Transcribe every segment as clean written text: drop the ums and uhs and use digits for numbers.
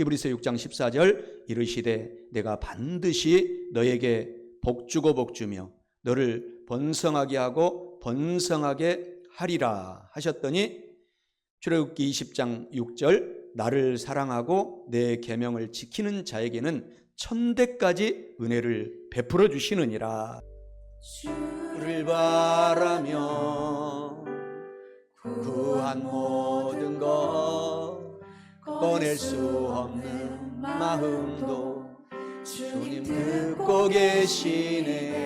히브리서 6장 14절 이르시되 내가 반드시 너에게 복주고 복주며 너를 번성하게 하고 번성하게 하리라 하셨더니 출애굽기 20장 6절 나를 사랑하고 내 계명을 지키는 자에게는 천대까지 은혜를 베풀어 주시느니라. 주를 바라며 구한 모든 것 꺼낼 수 없는 마음도 주님 듣고 계시네.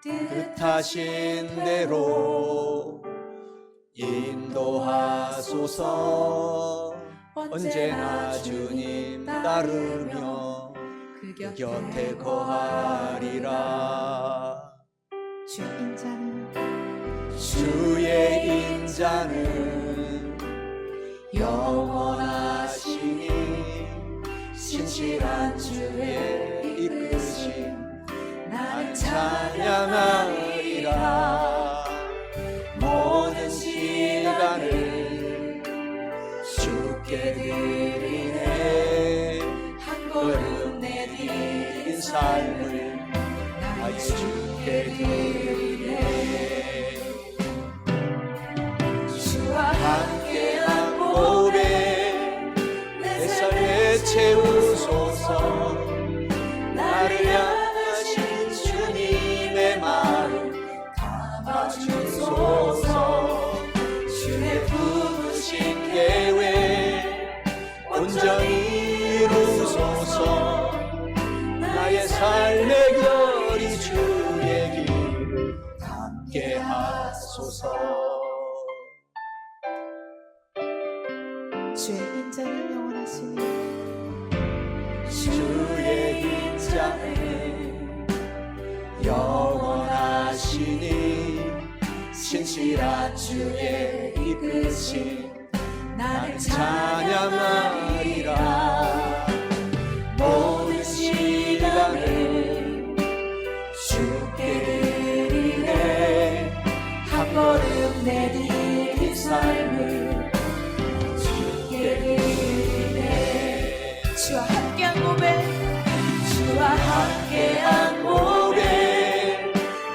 뜻하신 대로 인도하소서. 언제나 주님 따르며 그 곁에 거하리라. 주의 인자는 영원하시니 신실한 주의 이끄심 난 찬양하리라. 모든 시간을 주께 드리네. 한 걸음 내디딘 삶을 나의 주께 드리네. 주와 함께한 고백 내 삶에 채우소서. 나를 향하신 주님의 마음 담아주소서. 주의 부으신 계획 온전히 이루소서. 나의 삶의 결이 주의 길 함께 하소서. 주의 인자는 영원하시니 주의 인자는 영원하시니 신실한 주의 이끄심 나는 찬양하리라. 모든 시간을 주께 드리네. 한 걸음 내디딘 삶을 주께 드리네. 주와 함께한 고백 주와 함께한 고백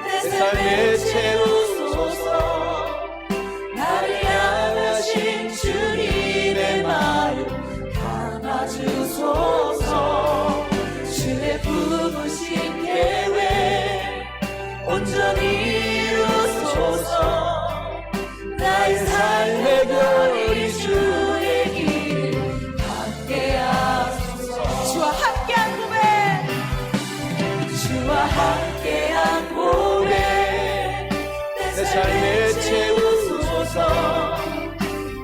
내 삶에 채우소서. 나를 향하신 주님의 마음 담아주소서. 주의 부으신 계획 온전히 이루소서. 나의 삶의 결이 주의 길 함께하소서. 주와 함께한 고백 주와 함께한 고백 내 삶에 채우소서.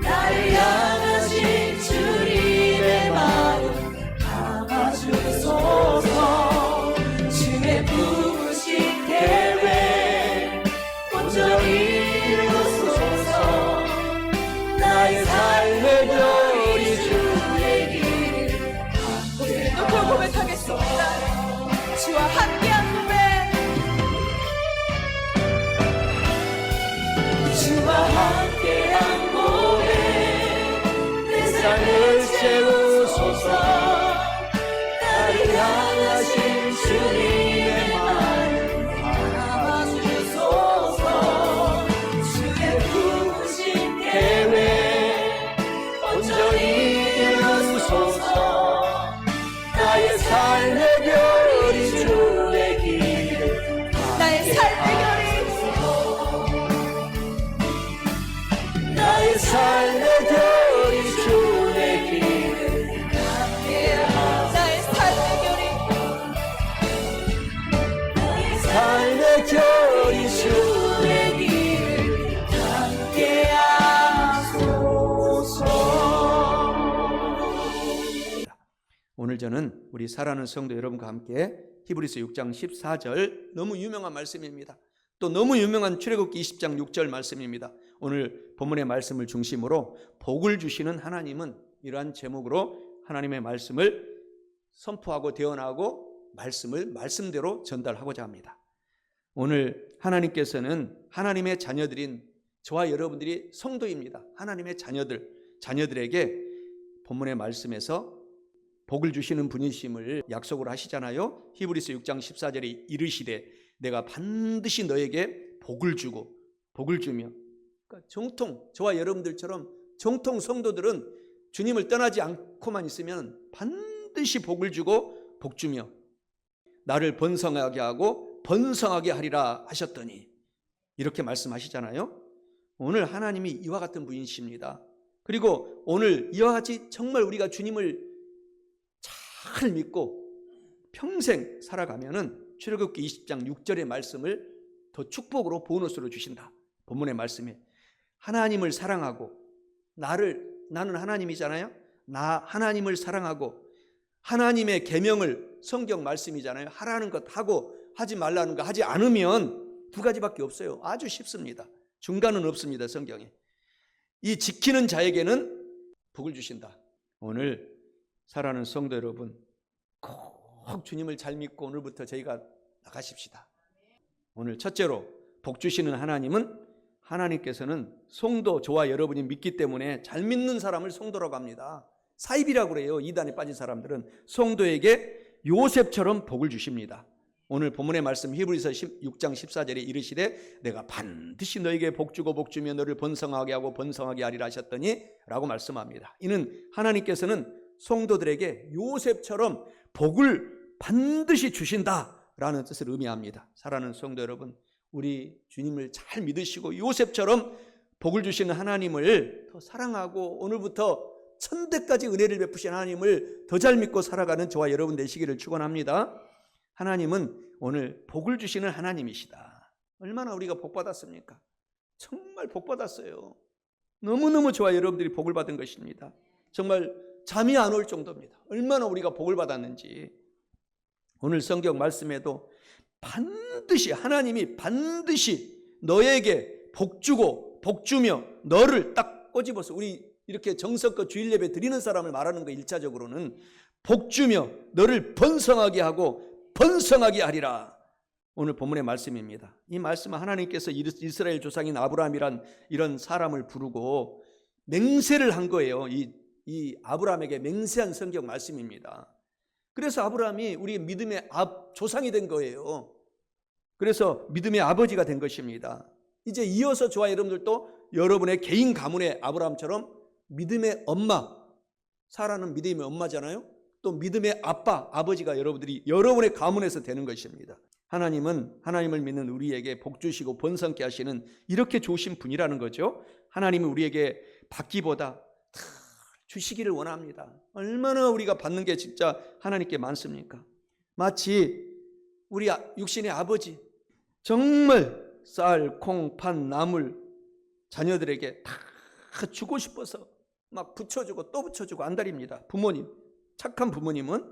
나를 향하신 주님의 마음 담아주소서. 주의 부으신 계획 온전히 이루소서. 나의 삶의 결이 주의 길 높여 고백하겠습니다. 주와 함께한 고백 주와 함께한 고백 내 삶을 채우소서. 나를 향하신 주님의 마음 담아주소서. 주의 부으신 계획 온전히 이루소서. 나의 삶의 결이 주의 길 나의 삶의 결이 나의 삶의 결이 주의 길 나의 삶의 결이 나의 삶의 결이 주의 길 함께 하소서. 오늘 저는 우리 사랑하는 성도 여러분과 함께 히브리서 6장 14절 너무 유명한 말씀입니다. 또 너무 유명한 출애굽기 20장 6절 말씀입니다. 오늘 본문의 말씀을 중심으로 복을 주시는 하나님은 이러한 제목으로 하나님의 말씀을 선포하고 대언하고 말씀을 말씀대로 전달하고자 합니다. 오늘 하나님께서는 하나님의 자녀들인 저와 여러분들이 성도입니다. 하나님의 자녀들에게 본문의 말씀에서 복을 주시는 분이심을 약속을 하시잖아요. 히브리서 6장 14절에 이르시되 내가 반드시 너에게 복을 주고 복을 주며, 그러니까 정통 저와 여러분들처럼 정통 성도들은 주님을 떠나지 않고만 있으면 반드시 복을 주고 복 주며 나를 번성하게 하고 번성하게 하리라 하셨더니, 이렇게 말씀하시잖아요. 오늘 하나님이 이와 같은 분이십니다. 그리고 오늘 이와 같이 정말 우리가 주님을 잘 믿고 평생 살아가면은 출애굽기 20장 6절의 말씀을 더 축복으로 보너스로 주신다. 본문의 말씀에 하나님을 사랑하고 나는 하나님이잖아요. 나 하나님을 사랑하고 하나님의 계명을, 성경 말씀이잖아요. 하라는 것 하고 하지 말라는 거 하지 않으면 두 가지밖에 없어요. 아주 쉽습니다. 중간은 없습니다. 성경에. 이 지키는 자에게는 복을 주신다. 오늘 사랑하는 성도 여러분, 꼭 주님을 잘 믿고 오늘부터 저희가 나가십시다. 오늘 첫째로 복 주시는 하나님은, 하나님께서는 성도 저와 여러분이 믿기 때문에 잘 믿는 사람을 성도라고 합니다. 사입이라고 그래요. 이단에 빠진 사람들은 성도에게 요셉처럼 복을 주십니다. 오늘 본문의 말씀 히브리서 6장 14절에 이르시되 내가 반드시 너에게 복 주고 복 주며 너를 번성하게 하고 번성하게 하리라 하셨더니 라고 말씀합니다. 이는 하나님께서는 성도들에게 요셉처럼 복을 반드시 주신다라는 뜻을 의미합니다. 사랑하는 성도 여러분, 우리 주님을 잘 믿으시고 요셉처럼 복을 주시는 하나님을 더 사랑하고 오늘부터 천대까지 은혜를 베푸신 하나님을 더 잘 믿고 살아가는 저와 여러분 되시기를 축원합니다. 하나님은 오늘 복을 주시는 하나님이시다. 얼마나 우리가 복 받았습니까? 정말 복 받았어요. 너무너무 저와 여러분들이 복을 받은 것입니다. 정말 잠이 안 올 정도입니다. 얼마나 우리가 복을 받았는지. 오늘 성경 말씀에도 반드시, 하나님이 반드시 너에게 복 주고 복 주며 너를 딱 꼬집어서, 우리 이렇게 정성껏 주일 예배 드리는 사람을 말하는 거 1차적으로는 복 주며 너를 번성하게 하고 번성하게 하리라. 오늘 본문의 말씀입니다. 이 말씀은 하나님께서 이스라엘 조상인 아브라함이란 이런 사람을 부르고 맹세를 한 거예요. 이 아브라함에게 맹세한 성경 말씀입니다. 그래서 아브라함이 우리의 믿음의 조상이 된 거예요. 그래서 믿음의 아버지가 된 것입니다. 이제 이어서 저와 여러분들도 여러분의 개인 가문의 아브라함처럼 믿음의 엄마, 사라는 믿음의 엄마잖아요. 또 믿음의 아빠, 아버지가 여러분의 가문에서 되는 것입니다. 하나님은 하나님을 믿는 우리에게 복 주시고 번성케 하시는 이렇게 좋으신 분이라는 거죠. 하나님은 우리에게 받기보다 주시기를 원합니다. 얼마나 우리가 받는 게 진짜 하나님께 많습니까? 마치 우리 육신의 아버지, 정말 쌀, 콩, 팥, 나물 자녀들에게 다 주고 싶어서 막 붙여주고 또 붙여주고 안달입니다. 부모님, 착한 부모님은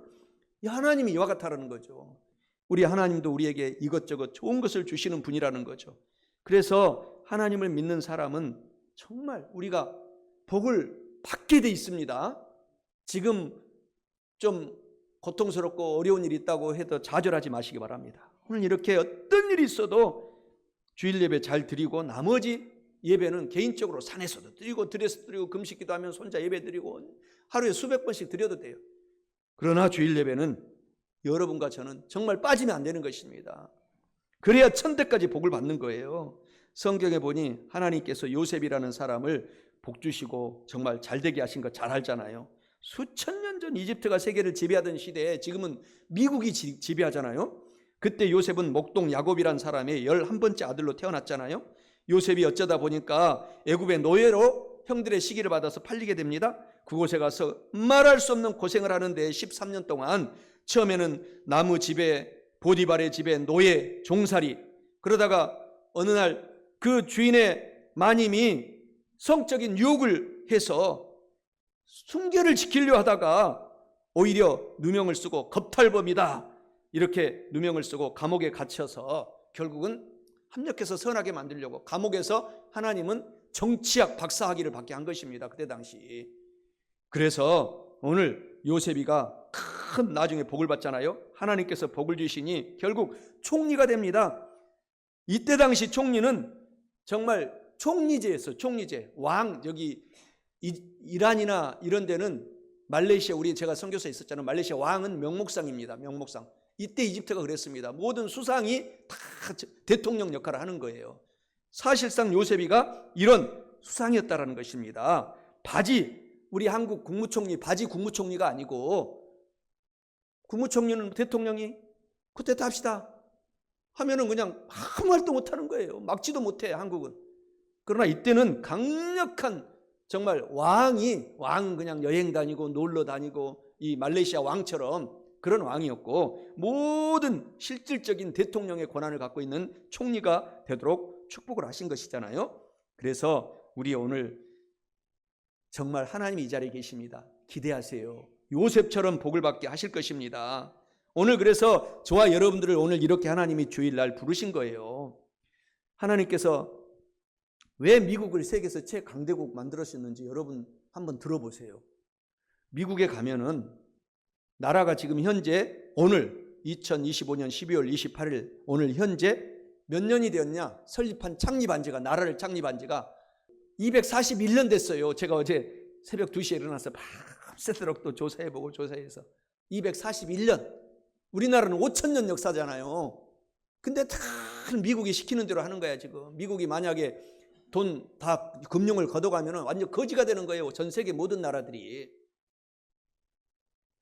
하나님이 이와 같다라는 거죠. 우리 하나님도 우리에게 이것저것 좋은 것을 주시는 분이라는 거죠. 그래서 하나님을 믿는 사람은 정말 우리가 복을 받게 돼 있습니다. 지금 좀 고통스럽고 어려운 일이 있다고 해도 좌절하지 마시기 바랍니다. 오늘 이렇게 어떤 일이 있어도 주일 예배 잘 드리고 나머지 예배는 개인적으로 산에서도 드리고 들에서 드리고 금식기도 하면 손자 예배 드리고 하루에 수백 번씩 드려도 돼요. 그러나 주일 예배는 여러분과 저는 정말 빠지면 안 되는 것입니다. 그래야 천대까지 복을 받는 거예요. 성경에 보니 하나님께서 요셉이라는 사람을 복 주시고 정말 잘되게 하신 거 잘 알잖아요. 수천 년 전 이집트가 세계를 지배하던 시대에 지금은 미국이 지배하잖아요. 그때 요셉은 목동 야곱이라는 사람의 11번째 아들로 태어났잖아요. 요셉이 어쩌다 보니까 애굽의 노예로 형들의 시기를 받아서 팔리게 됩니다. 그곳에 가서 말할 수 없는 고생을 하는데 13년 동안 처음에는 나무 집에 보디발의 집에 노예 종살이, 그러다가 어느 날 그 주인의 마님이 성적인 유혹을 해서 순결을 지키려 하다가 오히려 누명을 쓰고 겁탈범이다 이렇게 누명을 쓰고 감옥에 갇혀서 결국은 합력해서 선하게 만들려고 감옥에서 하나님은 정치학 박사학위를 받게 한 것입니다. 그때 당시. 그래서 오늘 요셉이가 큰 나중에 복을 받잖아요. 하나님께서 복을 주시니 결국 총리가 됩니다. 이때 당시 총리는 정말 총리제였어요. 총리제. 왕, 여기 이란이나 이런 데는 말레이시아, 우리 제가 선교사에 있었잖아요. 말레이시아 왕은 명목상입니다. 명목상. 이때 이집트가 그랬습니다. 모든 수상이 다 대통령 역할을 하는 거예요. 사실상 요셉이가 이런 수상이었다라는 것입니다. 바지, 우리 한국 국무총리 바지 국무총리가 아니고, 국무총리는 대통령이 쿠데타 합시다 하면은 그냥 아무 말도 못하는 거예요. 막지도 못해 한국은. 그러나 이때는 강력한 정말 왕은 그냥 여행 다니고 놀러 다니고 이 말레이시아 왕처럼 그런 왕이었고, 모든 실질적인 대통령의 권한을 갖고 있는 총리가 되도록 축복을 하신 것이잖아요. 그래서 우리 오늘 정말 하나님이 이 자리에 계십니다. 기대하세요. 요셉처럼 복을 받게 하실 것입니다. 오늘 그래서 저와 여러분들을 오늘 이렇게 하나님이 주일날 부르신 거예요. 하나님께서 왜 미국을 세계에서 최강대국 만들었었는지 여러분 한번 들어보세요. 미국에 가면은 나라가 지금 현재 오늘 2025년 12월 28일 오늘 현재 몇 년이 되었냐? 창립한 지가, 나라를 창립한 지가 241년 됐어요. 제가 어제 새벽 2시에 일어나서 밤새도록 또 조사해보고 조사해서 241년. 우리나라는 5,000년 역사잖아요. 근데 다 미국이 시키는 대로 하는 거야 지금. 미국이 만약에 돈 다 금융을 걷어가면 완전 거지가 되는 거예요. 전 세계 모든 나라들이.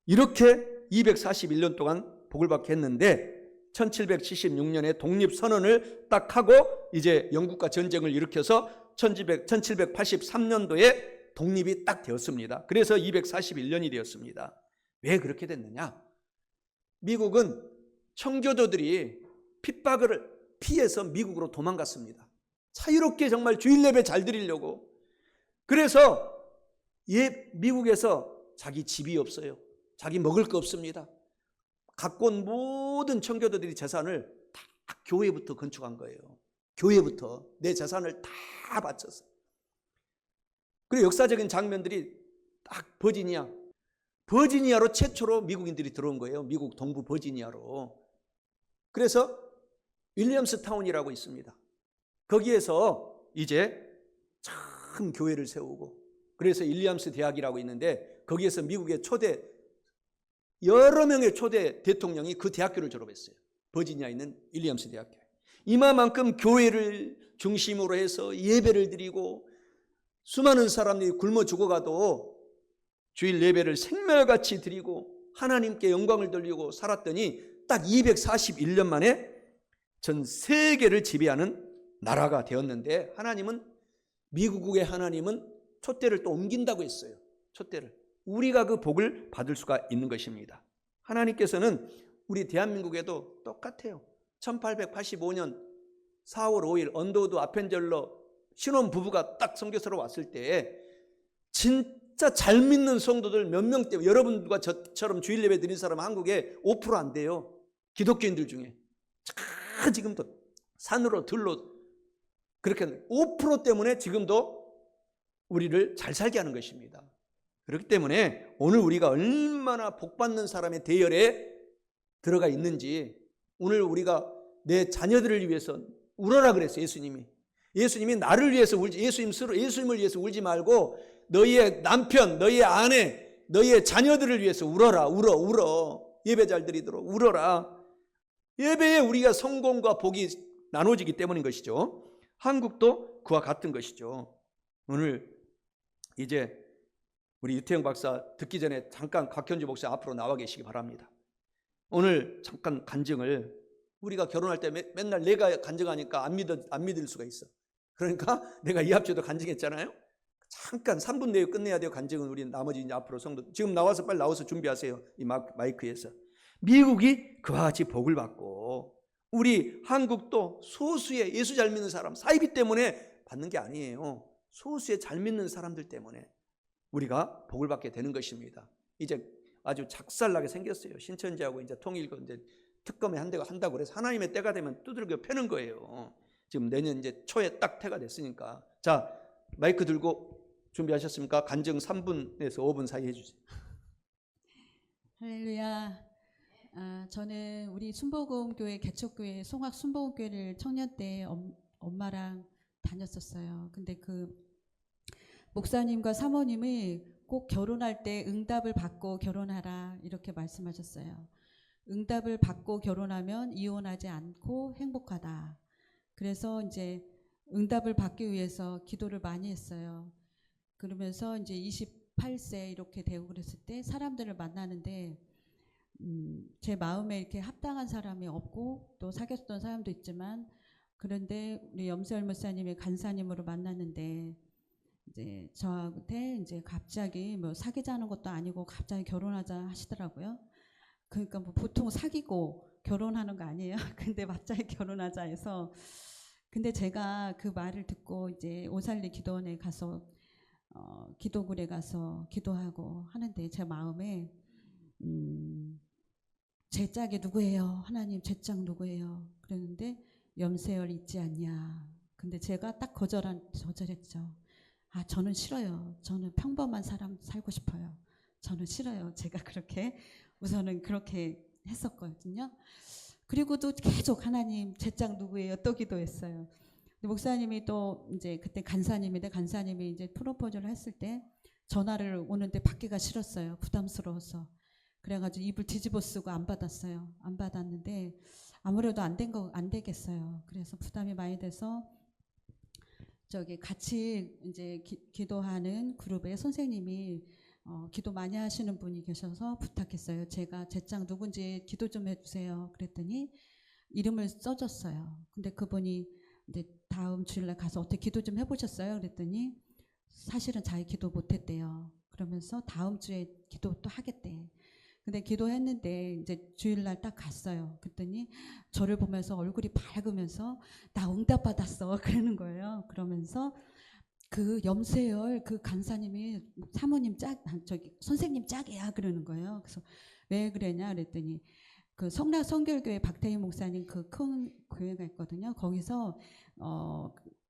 이렇게 241년 동안 복을 받게 했는데 1776년에 독립선언을 딱 하고 이제 영국과 전쟁을 일으켜서 1783년도에 독립이 딱 되었습니다. 그래서 241년이 되었습니다. 왜 그렇게 됐느냐? 미국은 청교도들이 핍박을 피해서 미국으로 도망갔습니다. 자유롭게 정말 주일 예배 잘 드리려고. 그래서 미국에서 자기 집이 없어요. 자기 먹을 거 없습니다. 갖고 온 모든 청교도들이 재산을 다 교회부터 건축한 거예요. 교회부터 내 재산을 다 바쳤어요. 그리고 역사적인 장면들이 딱 버지니아로 최초로 미국인들이 들어온 거예요. 미국 동부 버지니아로. 그래서 윌리엄스 타운이라고 있습니다. 거기에서 이제 참 교회를 세우고, 그래서 윌리엄스 대학이라고 있는데 거기에서 미국의 여러 명의 초대 대통령이 그 대학교를 졸업했어요. 버지니아에 있는 윌리엄스 대학교. 이만큼 교회를 중심으로 해서 예배를 드리고 수많은 사람들이 굶어 죽어가도 주일 예배를 생멸같이 드리고 하나님께 영광을 돌리고 살았더니 딱 241년 만에 전 세계를 지배하는 나라가 되었는데, 미국의 하나님은 촛대를 또 옮긴다고 했어요. 촛대를. 우리가 그 복을 받을 수가 있는 것입니다. 하나님께서는 우리 대한민국에도 똑같아요. 1885년 4월 5일 언더우드 아펜젤러 신혼부부가 딱 선교사로 왔을 때 진짜 잘 믿는 성도들 몇 명 때문에, 여러분과 저처럼 주일 예배 드린 사람은 한국에 5% 안 돼요. 기독교인들 중에. 지금도 산으로 들로 그렇게 5% 때문에 지금도 우리를 잘 살게 하는 것입니다. 그렇기 때문에 오늘 우리가 얼마나 복받는 사람의 대열에 들어가 있는지, 오늘 우리가 내 자녀들을 위해서 울어라 그랬어요. 예수님이 나를 위해서 울지, 예수님을 위해서 울지 말고 너희의 남편, 너희의 아내, 너희의 자녀들을 위해서 울어라. 울어. 예배 잘 드리도록 울어라. 예배에 우리가 성공과 복이 나눠지기 때문인 것이죠. 한국도 그와 같은 것이죠. 오늘 이제 우리 유태영 박사 듣기 전에 잠깐 각현주 목사 앞으로 나와 계시기 바랍니다. 오늘 잠깐 간증을, 우리가 결혼할 때 맨날 내가 간증하니까 안 믿을 수가 있어. 그러니까 내가 이 앞주에도 간증했잖아요. 잠깐 3분 내에 끝내야 돼요. 간증은. 우리 나머지 이제 앞으로 성도 지금 나와서 빨리 나와서 준비하세요. 이 마이크에서. 미국이 그와 같이 복을 받고 우리 한국도 소수의 예수 잘 믿는 사람, 사이비 때문에 받는 게 아니에요. 소수의 잘 믿는 사람들 때문에 우리가 복을 받게 되는 것입니다. 이제 아주 작살나게 생겼어요. 신천지하고 이제 통일교 이제 특검에 한다고 그래서 하나님의 때가 되면 두들겨 패는 거예요. 지금 내년 이제 초에 딱 태가 됐으니까. 자, 마이크 들고 준비하셨습니까? 간증 3분에서 5분 사이 해주세요. 할렐루야. 저는 우리 순복음교회 개척교회 송악 순복음교회를 청년 때 엄마랑 다녔었어요. 근데 그 목사님과 사모님이 꼭 결혼할 때 응답을 받고 결혼하라 이렇게 말씀하셨어요. 응답을 받고 결혼하면 이혼하지 않고 행복하다. 그래서 이제 응답을 받기 위해서 기도를 많이 했어요. 그러면서 이제 28세 이렇게 되고 그랬을 때 사람들을 만나는데 제 마음에 이렇게 합당한 사람이 없고 또 사귀었던 사람도 있지만 그런데 우리 염세열 목사님의 간사님으로 만났는데 이제 저한테 이제 갑자기 뭐 사귀자는 것도 아니고 갑자기 결혼하자 하시더라고요. 그러니까 뭐 보통 사귀고 결혼하는 거 아니에요? 근데 갑자기 결혼하자 해서 근데 제가 그 말을 듣고 이제 오살리 기도원에 가서 기도굴에 가서 기도하고 하는데 제 마음에 제 짝이 누구예요? 하나님 제 짝 누구예요? 그랬는데 염세열 있지 않냐. 근데 제가 딱 거절했죠. 아 저는 싫어요. 저는 평범한 사람 살고 싶어요. 저는 싫어요. 제가 그렇게 우선은 그렇게 했었거든요. 그리고도 계속 하나님 제 짝 누구예요? 또 기도했어요. 목사님이 또 이제 그때 간사님인데 간사님이 이제 프로포즈를 했을 때 전화를 오는데 받기가 싫었어요. 부담스러워서. 그래가지고 입을 뒤집어 쓰고 안 받았어요. 안 받았는데 아무래도 안 되겠어요. 그래서 부담이 많이 돼서 저기 같이 이제 기도하는 그룹에 선생님이 기도 많이 하시는 분이 계셔서 부탁했어요. 제가 제 짝 누군지 기도 좀 해주세요. 그랬더니 이름을 써줬어요. 근데 그분이 이제 다음 주일날 가서 어떻게 기도 좀 해보셨어요? 그랬더니 사실은 자기 기도 못했대요. 그러면서 다음 주에 기도 또 하겠대. 근데 기도했는데 이제 주일날 딱 갔어요. 그랬더니 저를 보면서 얼굴이 밝으면서 나 응답 받았어 그러는 거예요. 그러면서 그 염세열 그 간사님이 사모님 저기 선생님 짝이야 그러는 거예요. 그래서 왜 그러냐 그랬더니 그 성락 성결교회 박태희 목사님 그 큰 교회가 있거든요. 거기서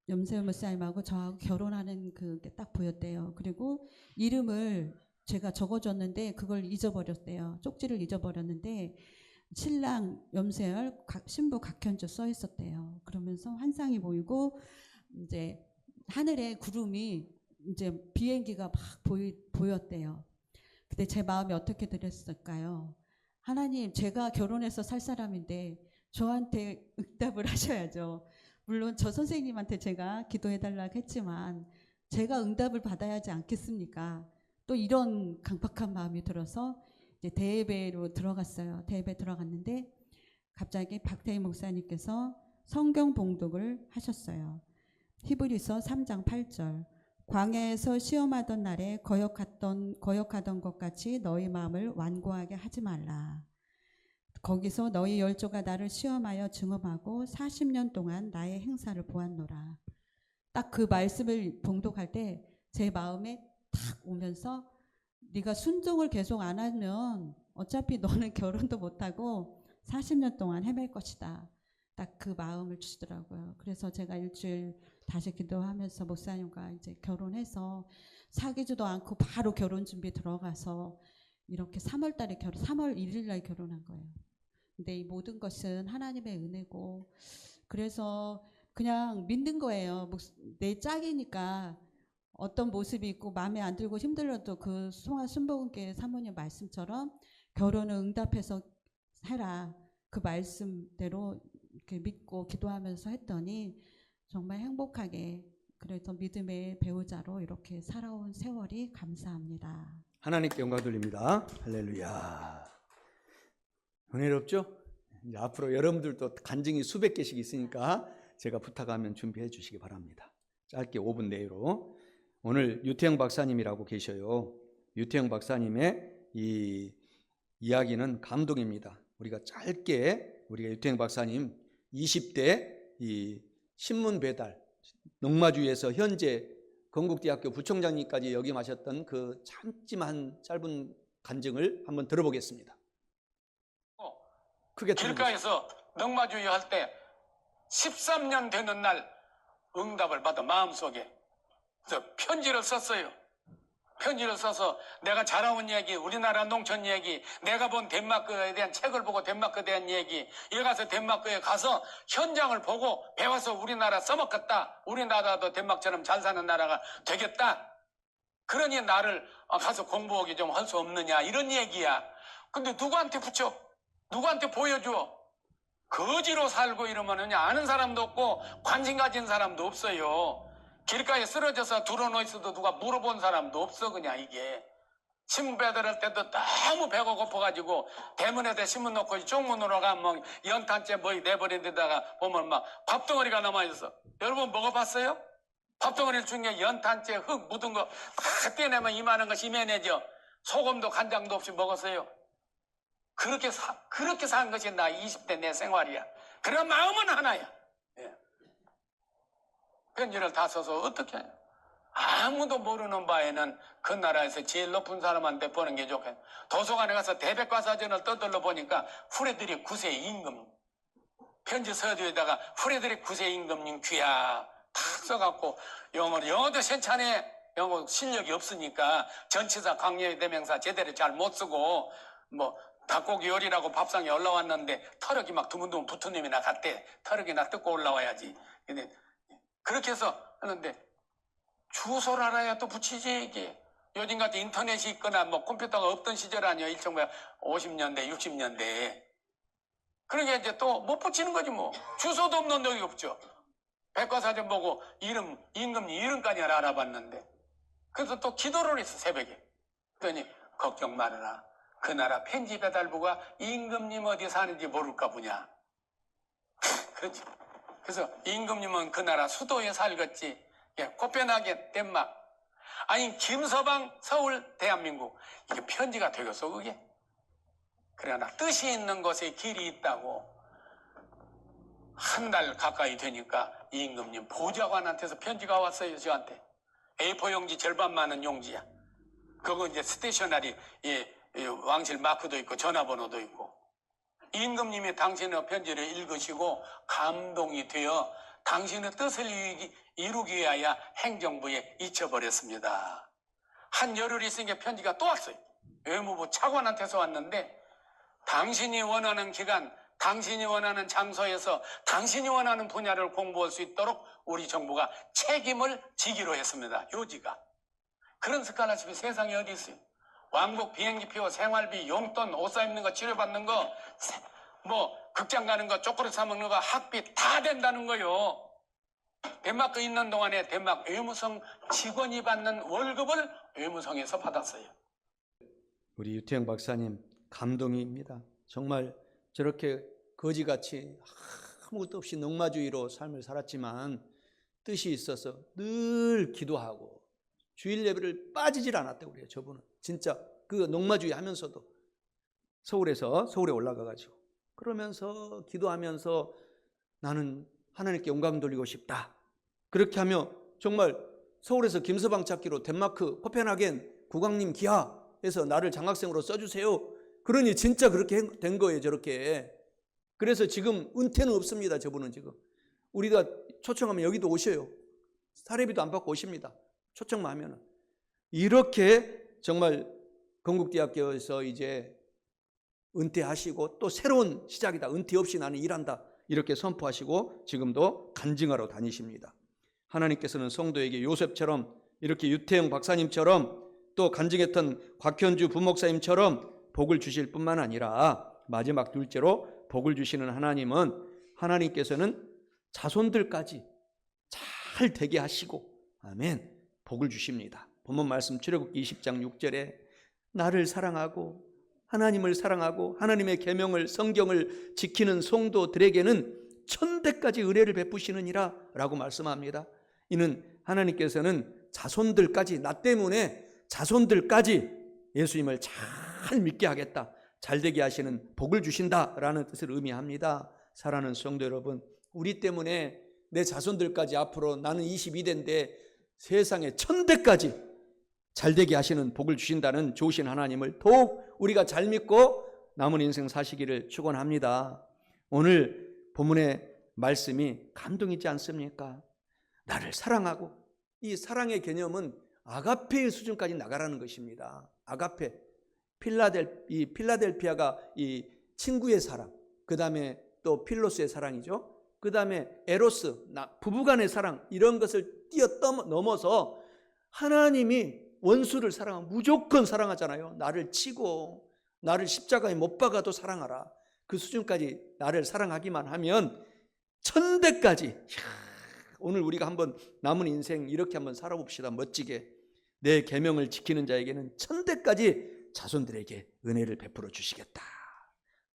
염세열 목사님하고 저하고 결혼하는 그게 딱 보였대요. 그리고 이름을 제가 적어줬는데 그걸 잊어버렸대요. 쪽지를 잊어버렸는데 신랑 염세열 신부 각현주 써 있었대요. 그러면서 환상이 보이고 이제 하늘에 구름이 이제 비행기가 막 보였대요. 근데 제 마음이 어떻게 들었을까요? 하나님 제가 결혼해서 살 사람인데 저한테 응답을 하셔야죠. 물론 저 선생님한테 제가 기도해달라고 했지만 제가 응답을 받아야 하지 않겠습니까? 또 이런 강박한 마음이 들어서 이제 대예배로 들어갔어요. 대예배 들어갔는데 갑자기 박태희 목사님께서 성경 봉독을 하셨어요. 히브리서 3장 8절 광야에서 시험하던 날에 거역하던 것 같이 너희 마음을 완고하게 하지 말라. 거기서 너희 열조가 나를 시험하여 증험하고 40년 동안 나의 행사를 보았노라. 딱 그 말씀을 봉독할 때 제 마음에 탁 오면서 네가 순종을 계속 안 하면 어차피 너는 결혼도 못하고 40년 동안 헤맬 것이다. 딱 그 마음을 주시더라고요. 그래서 제가 일주일 다시 기도하면서 목사님과 이제 결혼해서 사귀지도 않고 바로 결혼 준비 들어가서 이렇게 3월 1일 날 결혼한 거예요. 근데 이 모든 것은 하나님의 은혜고 그래서 그냥 믿는 거예요. 내 짝이니까 어떤 모습이 있고 마음에 안 들고 힘들어도 그 순복음교회 사모님 말씀처럼 결혼을 응답해서 해라. 그 말씀대로 이렇게 믿고 기도하면서 했더니 정말 행복하게 그래서 믿음의 배우자로 이렇게 살아온 세월이 감사합니다. 하나님께 영광 돌립니다. 할렐루야. 은혜롭죠? 이제 앞으로 여러분들도 간증이 수백 개씩 있으니까 제가 부탁하면 준비해 주시기 바랍니다. 짧게 5분 내로. 오늘 유태영 박사님이라고 계셔요. 유태영 박사님의 이 이야기는 감동입니다. 우리가 짧게 우리가 유태영 박사님 20대 이 신문 배달 농마주에서 현재 건국대학교 부총장님까지 역임하셨던 그 짧은 간증을 한번 들어보겠습니다. 크게 길가에서 농마주의 할 때 13년 되는 날 응답을 받아 마음속에 그래서 편지를 썼어요. 편지를 써서 내가 자라온 얘기, 우리나라 농촌 얘기, 내가 본 덴마크에 대한 책을 보고 덴마크에 대한 얘기, 여기 가서 덴마크에 가서 현장을 보고 배워서 우리나라 써먹겠다. 우리나라도 덴마크처럼 잘 사는 나라가 되겠다. 그러니 나를 가서 공부하기 좀 할 수 없느냐 이런 얘기야. 근데 누구한테 붙여? 누구한테 보여줘? 거지로 살고 이러면은 아는 사람도 없고 관심 가진 사람도 없어요. 길가에 쓰러져서 드러누워 있어도 누가 물어본 사람도 없어. 그냥 이게 신문 배달할 때도 너무 배가 고파가지고 대문에다 신문 놓고 쪽문으로 가면 연탄재 뭐 내버린 데다가 보면 막 밥덩어리가 남아있어. 여러분 먹어봤어요? 밥덩어리 중에 연탄재 흙 묻은 거 다 떼내면 이만한 거 심해내죠. 소금도 간장도 없이 먹었어요. 그렇게 산 것이 나 20대 내 생활이야. 그런 마음은 하나야. 예. 편지를 다 써서 어떻게 해요? 아무도 모르는 바에는 그 나라에서 제일 높은 사람한테 보는 게 좋겠네. 도서관에 가서 대백과사전을 떠들러 보니까 프레드릭 9세 임금 편지 서두에다가 프레드릭 9세 임금님 귀야 탁 써갖고 영어도 괜찮네. 영어 실력이 없으니까 전치사 강요의 대명사 제대로 잘 못 쓰고 뭐 닭고기 요리라고 밥상에 올라왔는데 터럭이 막 두문두문 붙은 놈이나 갔대. 터럭이나 뜯고 올라와야지. 근데 그렇게 해서 하는데 주소를 알아야 또 붙이지 이게. 요즘같이 인터넷이 있거나 뭐 컴퓨터가 없던 시절 아니야. 1950년대 60년대에. 그러니까 이제 또 못 붙이는 거지 뭐. 주소도 없는 적이 없죠. 백과사전 보고 이름 임금님 이름까지 알아봤는데. 그래서 또 기도를 했어 새벽에. 그러니 걱정 말아라. 그 나라 편지 배달부가 임금님 어디 사는지 모를까 보냐. 그렇지. 그래서 임금님은 그 나라 수도에 살겠지. 예, 코펜하겐 덴마크. 아니 김서방 서울 대한민국. 이게 편지가 되겠어 그게? 그러나 뜻이 있는 곳에 길이 있다고. 한 달 가까이 되니까 임금님 보좌관한테서 편지가 왔어요 저한테. A4 용지 절반 많은 용지야. 그거 이제 스테이셔너리 왕실 마크도 있고 전화번호도 있고. 임금님이 당신의 편지를 읽으시고 감동이 되어 당신의 뜻을 이루기 위하여 행정부에 잊혀버렸습니다. 한 열흘 있으니까 편지가 또 왔어요. 외무부 차관한테서 왔는데 당신이 원하는 기간, 당신이 원하는 장소에서 당신이 원하는 분야를 공부할 수 있도록 우리 정부가 책임을 지기로 했습니다. 요지가. 그런 스칼라십이 세상에 어디 있어요? 왕복 비행기표, 생활비, 용돈, 옷 사 입는 거, 치료받는 거, 뭐 극장 가는 거, 초콜릿 사 먹는 거, 학비 다 된다는 거요. 덴마크 있는 동안에 덴마크 외무성 직원이 받는 월급을 외무성에서 받았어요. 우리 유태영 박사님 감동입니다. 정말 저렇게 거지같이 아무것도 없이 넉마주의로 삶을 살았지만 뜻이 있어서 늘 기도하고 주일 예배를 빠지질 않았다고 그래요. 저분은 진짜 그 넉마주의 하면서도 서울에 올라가가지고 그러면서 기도하면서 나는 하나님께 영광 돌리고 싶다. 그렇게 하며 정말 서울에서 김서방 찾기로 덴마크 코펜하겐 국왕님 기하에서 나를 장학생으로 써주세요. 그러니 진짜 그렇게 된 거예요. 저렇게. 그래서 지금 은퇴는 없습니다. 저분은 지금. 우리가 초청하면 여기도 오셔요. 사례비도 안 받고 오십니다. 초청만 하면은. 이렇게 정말 건국대학교에서 이제 은퇴하시고 또 새로운 시작이다. 은퇴 없이 나는 일한다. 이렇게 선포하시고 지금도 간증하러 다니십니다. 하나님께서는 성도에게 요셉처럼 이렇게 유태영 박사님처럼 또 간증했던 곽현주 부목사님처럼 복을 주실 뿐만 아니라 마지막 둘째로 복을 주시는 하나님께서는 자손들까지 잘 되게 하시고 아멘 복을 주십니다. 본문 말씀 출애굽기 20장 6절에 나를 사랑하고 하나님을 사랑하고 하나님의 계명을 성경을 지키는 성도들에게는 천대까지 은혜를 베푸시느니라 라고 말씀합니다. 이는 하나님께서는 자손들까지 나 때문에 자손들까지 예수님을 잘 믿게 하겠다. 잘 되게 하시는 복을 주신다라는 뜻을 의미합니다. 사랑하는 성도 여러분, 우리 때문에 내 자손들까지 앞으로 나는 22대인데 세상에 천대까지 잘 되게 하시는 복을 주신다는 좋으신 하나님을 더욱 우리가 잘 믿고 남은 인생 사시기를 축원합니다. 오늘 본문의 말씀이 감동이지 않습니까? 나를 사랑하고 이 사랑의 개념은 아가페의 수준까지 나가라는 것입니다. 아가페. 필라델피아가 이 친구의 사랑, 그 다음에 또 필로스의 사랑이죠. 그 다음에 에로스, 부부간의 사랑, 이런 것을 뛰어넘어서 하나님이 원수를 사랑하면 무조건 사랑하잖아요. 나를 치고 나를 십자가에 못 박아도 사랑하라. 그 수준까지 나를 사랑하기만 하면 천대까지. 오늘 우리가 한번 남은 인생 이렇게 한번 살아봅시다. 멋지게. 내 계명을 지키는 자에게는 천대까지 자손들에게 은혜를 베풀어 주시겠다.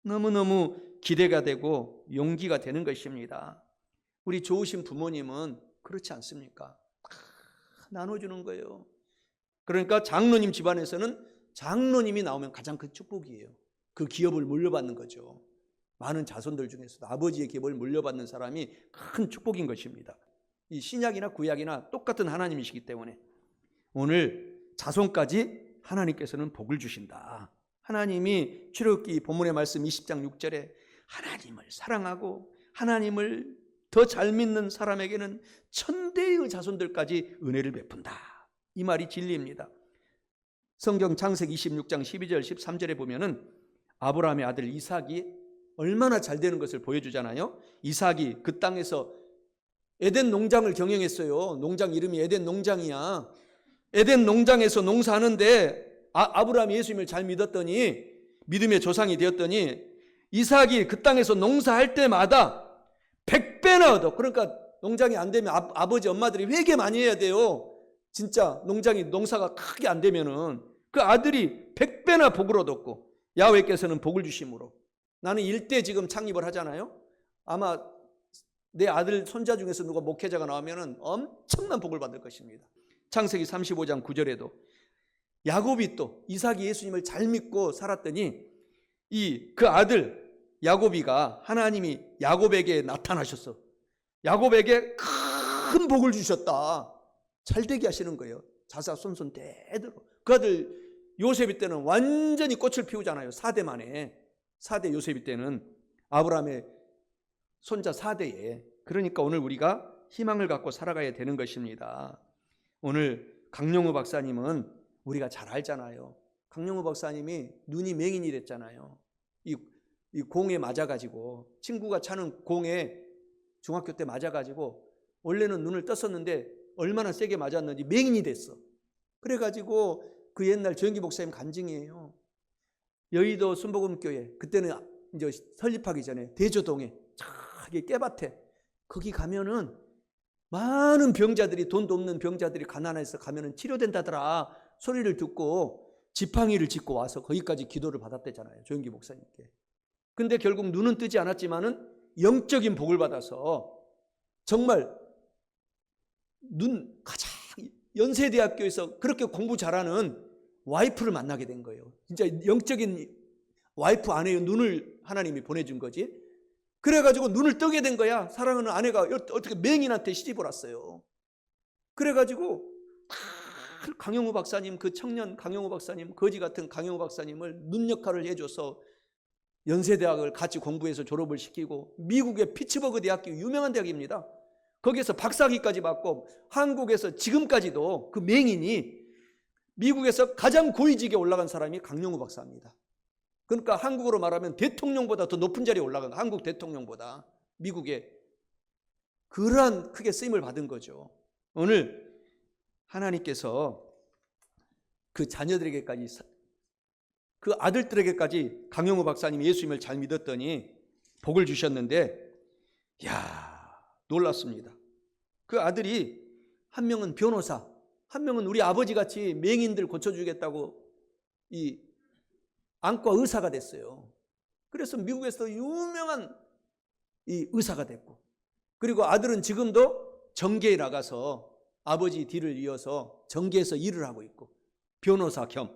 너무너무 기대가 되고 용기가 되는 것입니다. 우리 좋으신 부모님은 그렇지 않습니까? 다 나눠주는 거예요. 그러니까 장로님 집안에서는 장로님이 나오면 가장 큰 축복이에요. 그 기업을 물려받는 거죠. 많은 자손들 중에서도 아버지의 기업을 물려받는 사람이 큰 축복인 것입니다. 이 신약이나 구약이나 똑같은 하나님이시기 때문에 오늘 자손까지 하나님께서는 복을 주신다. 하나님이 출애굽기 본문의 말씀 20장 6절에 하나님을 사랑하고 하나님을 더 잘 믿는 사람에게는 천대의 자손들까지 은혜를 베푼다. 이 말이 진리입니다. 성경 창세기 26장 12절 13절에 보면은 아브라함의 아들 이삭이 얼마나 잘 되는 것을 보여주잖아요. 이삭이 그 땅에서 에덴 농장을 경영했어요. 농장 이름이 에덴 농장이야. 에덴 농장에서 농사하는데 아브라함이 예수님을 잘 믿었더니 믿음의 조상이 되었더니 이삭이 그 땅에서 농사할 때마다 100배나 얻어. 그러니까 농장이 안 되면 아버지 엄마들이 회개 많이 해야 돼요. 진짜 농사가 크게 안 되면은 그 아들이 100배나 복을 얻었고 야훼께서는 복을 주심으로 나는 일대 지금 창립을 하잖아요. 아마 내 아들 손자 중에서 누가 목회자가 나오면은 엄청난 복을 받을 것입니다. 창세기 35장 9절에도 야곱이 또 이삭이 예수님을 잘 믿고 살았더니 그 아들 야곱이가 하나님이 야곱에게 나타나셨어. 야곱에게 큰 복을 주셨다. 잘되게 하시는 거예요. 자사손손 대대로. 그 아들 요셉이 때는 완전히 꽃을 피우잖아요. 4대 만에. 4대 요셉이 때는 아브라함의 손자 4대에. 그러니까 오늘 우리가 희망을 갖고 살아가야 되는 것입니다. 오늘 강용우 박사님은 우리가 잘 알잖아요. 강용우 박사님이 눈이 맹인이 됐잖아요. 이 공에 맞아가지고 친구가 차는 공에 중학교 때 맞아가지고 원래는 눈을 떴었는데 얼마나 세게 맞았는지 맹인이 됐어. 그래가지고 그 옛날 조영기 목사님 간증이에요. 여의도 순복음교회 그때는 이제 설립하기 전에 대조동에 저기 깨밭에 거기 가면은 많은 병자들이 돈도 없는 병자들이 가난해서 가면은 치료된다더라 소리를 듣고 지팡이를 짚고 와서 거기까지 기도를 받았대잖아요. 조영기 목사님께. 근데 결국 눈은 뜨지 않았지만은 영적인 복을 받아서 정말 가장 연세대학교에서 그렇게 공부 잘하는 와이프를 만나게 된 거예요. 진짜 영적인 와이프 아내의 눈을 하나님이 보내준 거지. 그래가지고 눈을 뜨게 된 거야. 사랑하는 아내가 어떻게 맹인한테 시집을 왔어요. 그래가지고 강용우 박사님, 그 청년 강용우 박사님, 거지 같은 강용우 박사님을 눈 역할을 해줘서 연세대학을 같이 공부해서 졸업을 시키고 미국의 피츠버그 대학교 유명한 대학입니다. 거기에서 박사학위까지 받고 한국에서 지금까지도 그 맹인이 미국에서 가장 고위직에 올라간 사람이 강용우 박사입니다. 그러니까 한국으로 말하면 대통령보다 더 높은 자리에 올라간 거예요. 한국 대통령보다 미국에. 그러한 크게 쓰임을 받은 거죠. 오늘 하나님께서 그 자녀들에게까지 그 아들들에게까지 강용우 박사님이 예수님을 잘 믿었더니 복을 주셨는데 놀랐습니다. 그 아들이 한 명은 변호사, 한 명은 우리 아버지같이 맹인들 고쳐주겠다고 이 안과 의사가 됐어요. 그래서 미국에서 유명한 이 의사가 됐고, 그리고 아들은 지금도 정계에 나가서 아버지 뒤를 이어서 정계에서 일을 하고 있고 변호사 겸.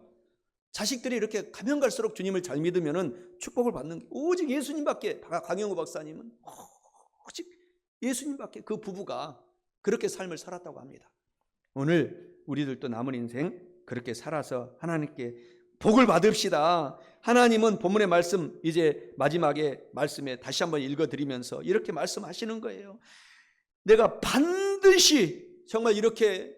자식들이 이렇게 가면 갈수록 주님을 잘 믿으면 축복을 받는 게 오직 예수님밖에. 강용우 박사님은 오직 예수님밖에. 그 부부가 그렇게 삶을 살았다고 합니다. 오늘 우리들도 남은 인생 그렇게 살아서 하나님께 복을 받읍시다. 하나님은 본문의 말씀 이제 마지막에 말씀에 다시 한번 읽어드리면서 이렇게 말씀하시는 거예요. 내가 반드시 정말 이렇게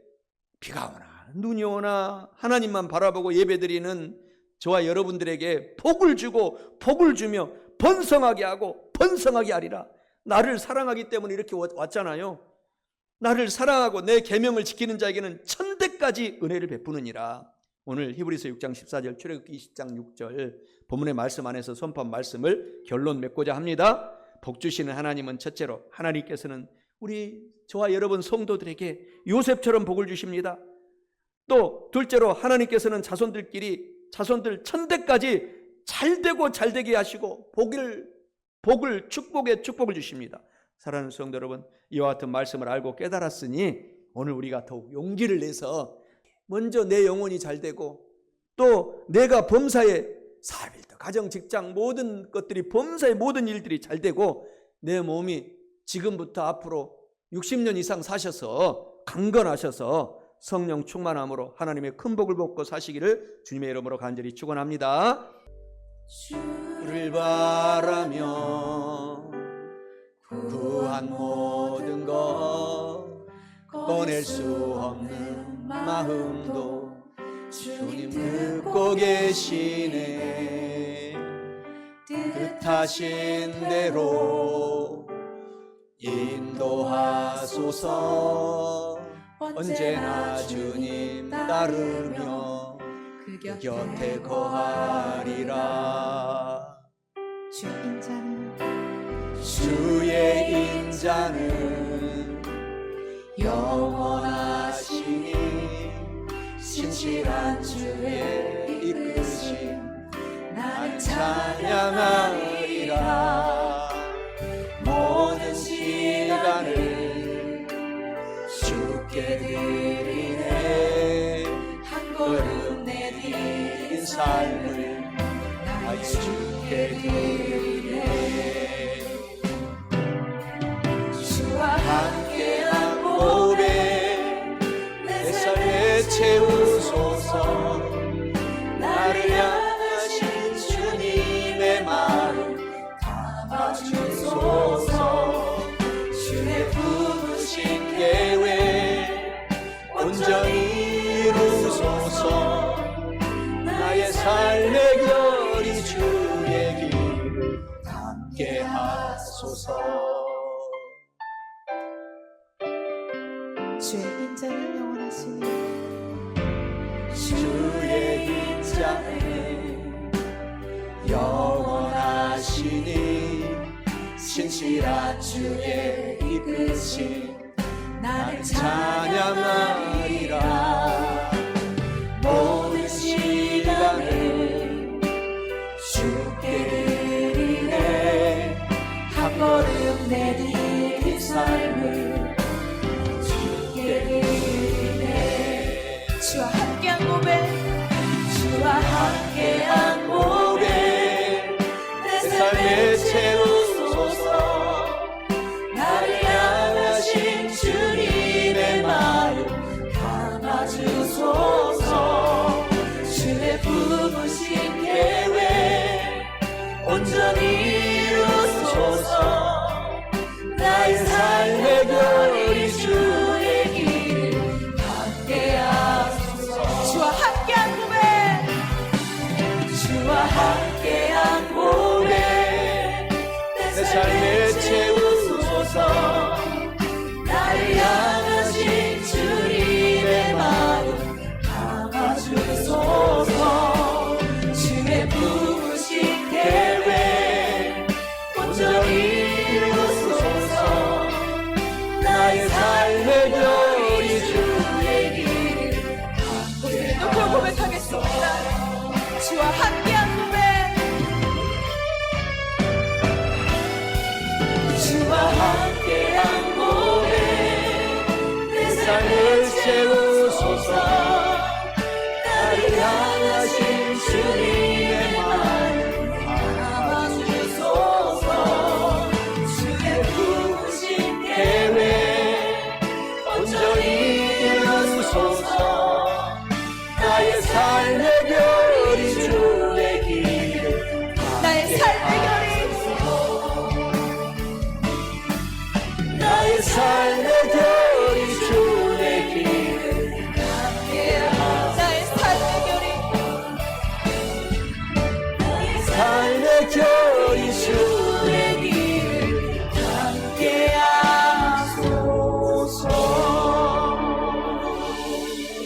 비가 오나 눈이 오나 하나님만 바라보고 예배드리는 저와 여러분들에게 복을 주고 복을 주며 번성하게 하고 번성하게 하리라. 나를 사랑하기 때문에 이렇게 왔잖아요. 나를 사랑하고 내 계명을 지키는 자에게는 천대까지 때까지 은혜를 베푸느니라. 오늘 히브리서 6장 14절, 출애굽기 20장 6절 본문의 말씀 안에서 선포한 말씀을 결론 맺고자 합니다. 복 주시는 하나님은 첫째로 하나님께서는 저와 여러분 성도들에게 요셉처럼 복을 주십니다. 또 둘째로 하나님께서는 자손들 천대까지 잘되고 잘되게 하시고 축복을 주십니다. 사랑하는 성도 여러분, 이와 같은 말씀을 알고 깨달았으니 오늘 우리가 더욱 용기를 내서 먼저 내 영혼이 잘되고 또 내가 범사에 사회일도 가정 직장 모든 것들이 범사의 모든 일들이 잘되고 내 몸이 지금부터 앞으로 60년 이상 사셔서 강건하셔서 성령 충만함으로 하나님의 큰 복을 받고 사시기를 주님의 이름으로 간절히 축원합니다. 주를 바라며 구한 모든 것 꺼낼 수 없는 마음도 주님 듣고 계시네. 뜻하신 대로 인도하소서. 언제나 주님 따르며 그 곁에 거하리라. 주의 인자는 영원하시니 신실한 주의 이끄심 나는 찬양하리라. 모든 시간을 주께 드리네. 한 걸음 내디딘 삶을 나의 주께 드리네. 주와 함께한 고백 내 삶에 채우소서. 나를 향하신 주님의 마음 담아주소서. 주의 부르신 계획 온전히 이루소서. 나의 삶의 결이 주의 길을 함께 하소서. 주의 인자는 영원하시니 주의 인자는 영원하시니 신실한 주의 이끄심 나를 찬양하리라. 모든 시간을 주께 드리네. 한 걸음 내디딘 삶을 주께 드리네. 주와 함께한 고백 주와 함께한 고백 내 삶에 채우소서. 나를 향하신 주님의 마음 담아주소서. 주의 부르신 계획 온전히 이루소서. 나의 삶의 결이 주의 길을 함께하소서. 주와 함께한 고백 주와 함께한 고백 내 삶에 채우소서. 나를 향하신 주님의 마음 담아주소서. 주의 부르신 계획 온전히 이루소서. 나의 삶의 결이 주의 길을 높여 고백하겠습니다. 주와 함께한 고백 주와 함께한 고백 내 삶을 채우소서. 나를 향하신 주님